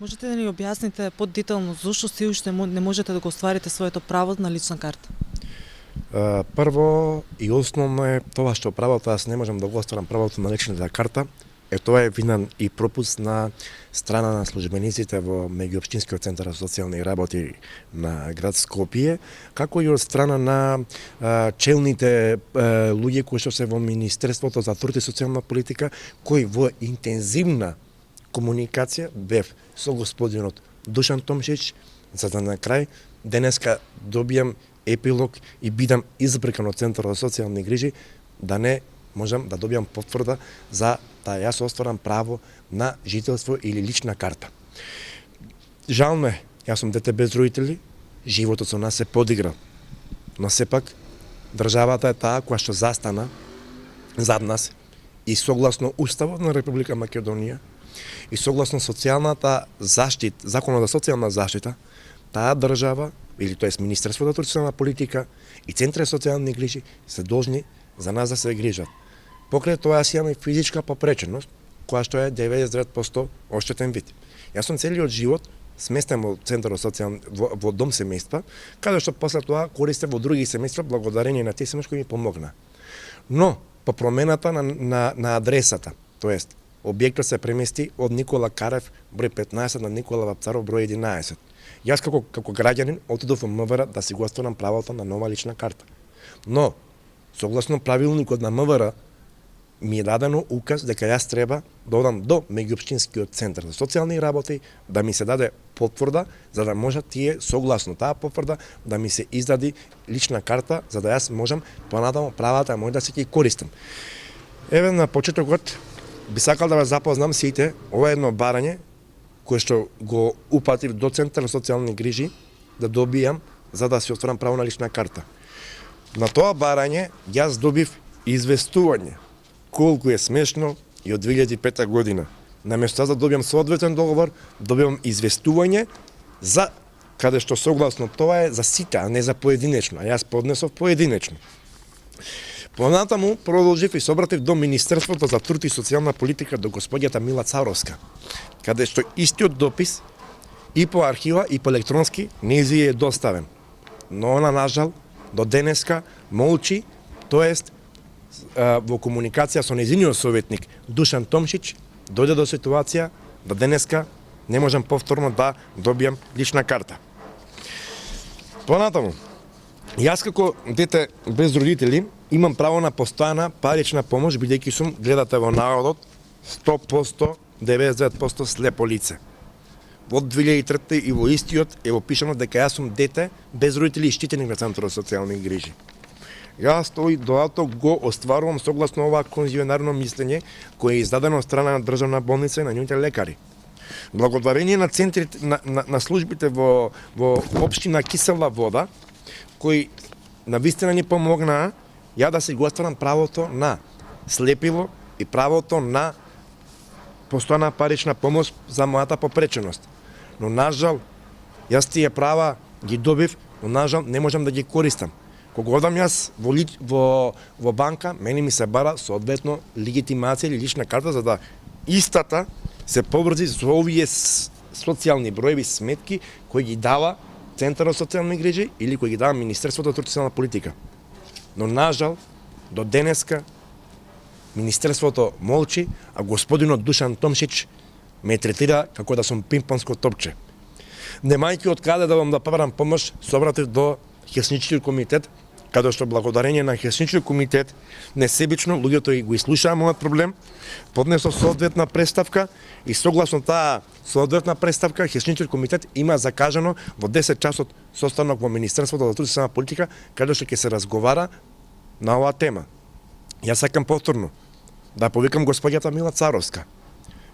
Можете да ни објасните поддетално зошто се уште не можете да го остварите своето право на лична карта? Прво и основно е тоа што правото јас не можам да го остварам правото на личната карта, тоа е винен и пропуст на страна на службениците во меѓуопштинскиот центар за социјални работи на град Скопје, како и од страна на челните луѓе кои што се во Министерството за труд и социјална политика, кои во интензивна комуникација бев со господинот Душан Томшич, за да на крај денеска добијам епилог и бидам избркан од Центарот за социјални грижи, да не можам да добијам потврда за да јас остварам право на жителство или лична карта. Жал ме, јас сум дете без родители, животот со нас се подигра, но сепак државата е таа која што застана зад нас и согласно Уставот на Република Македонија и согласно социјалната заштита, законот за социјална заштита, таа држава или тоест Министерството за труд и социјална политика и Центарот за социјални грижи се должни за нас да се грижат. Покрај тоа јас имам и физичка попреченост, која што е 99% оштетен вид. Јас сум целиот живот сместен во Центарот социјални во дом семејства, каде што после тоа користев во други семејства благодарение на тие семејства кои ми помогна. Но по промената на адресата, тоест објектот се премести од Никола Карев број 15 на Никола Вапцаров број 11. Јас како граѓанин отидов во МВР да си го остварам правото на нова лична карта. Но согласно правилникот на МВР ми е дадено указ дека јас треба да одам до меѓуопштинскиот центар за социјални работи да ми се даде потврда за да можат тие согласно таа потврда да ми се издади лична карта за да јас можам понатаму правата мои да се ги користам. Еве на почетокот би сакал да ве запознам сите, ова е едно барање кое што го упатив до Центар за социјални грижи да добијам за да си остварам право на лична карта. На тоа барање јас добив известување колку е смешно и од 2005 година. Наместо да добијам соодветен договор, добивам известување за каде што согласно тоа е за сите, а не за поединечно, а јас поднесов поединечно. Понатаму продолжив и се обратив до Министерството за труд и социјална политика до господјата Мила Царовска, каде што истиот допис и по архива и по електронски нејзи е доставен. Но она нажал до денеска молчи, тоест во комуникација со нејзиниот советник Душан Томшич дојде до ситуација да денеска не можам повторно да добијам лична карта. Понатаму, јас како дете без родители имам право на постојана парична помош бидејќи сум, гледате во народот, 100%, 99% слепо лице. Во 2003 и во истиот е опишано дека јас сум дете без родители и штитеник на Центарот за социјални грижи. Јас тој додаток го остварувам согласно ова конзионарно мислење кое е издадено од страна на државна болница и на нивните лекари. Благодарение на центрите на службите во општина Кисела Вода, кои навистина ни помогнаа ја да си го остварам правото на слепило и правото на постојана парична помош за мојата попреченост. Но нажал, јас тие права ги добив, но нажал не можам да ги користам. Кога одам јас во банка, мене ми се бара соодветно легитимација или лична карта за да истата се поврзи со овие социјални броеви сметки кои ги дава Центарот за социјални грижи или кои ги дава Министерството за труд и социјална политика. Но нажал до денеска Министерството молчи, а господинот Душан Томшич ме третира како да сум пинг-понско топче. Немајќи од каде да вам да побарам помош, се обратив до Хелсиничкиот комитет, каде што благодарение на Хелсиничкиот комитет несебично луѓето го изслушаа мојот проблем, поднесов соодветна представка и согласно таа соодветна представка Хелсиничкиот комитет има закажано во 10 часот состанок во Министерството за труд и социјална политика каде што ќе се разговара на оваа тема. Јас сакам повторно да повикам господјата Мила Царовска,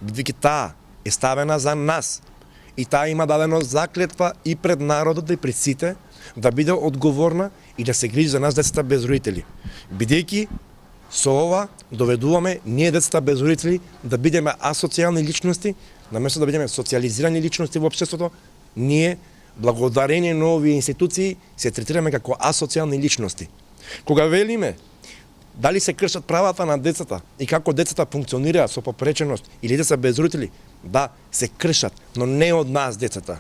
бидејќи таа е ставена за нас и таа има дадено заклетва и пред народот и пред сите да биде одговорна и да се грижи за нас децата без родители. Бидејќи со ова доведуваме ние децата без родители да бидеме асоцијални личности, наместо да бидеме социјализирани личности во општеството, ние благодарение на овие институции се третираме како асоцијални личности. Кога велиме Дали се кршат правата на децата и како децата функционираат со попреченост или деца без родители? Да, се кршат, но не од нас децата.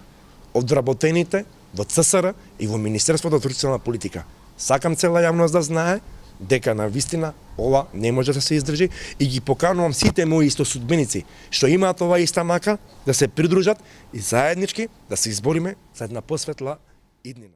Од вработените во ЦСР и во Министерството за социјална политика. Сакам цела јавност да знае дека на вистина ова не може да се издржи и ги поканувам сите мои истосудбеници што имаат ова иста мака да се придружат и заеднички да се избориме за една посветла иднина.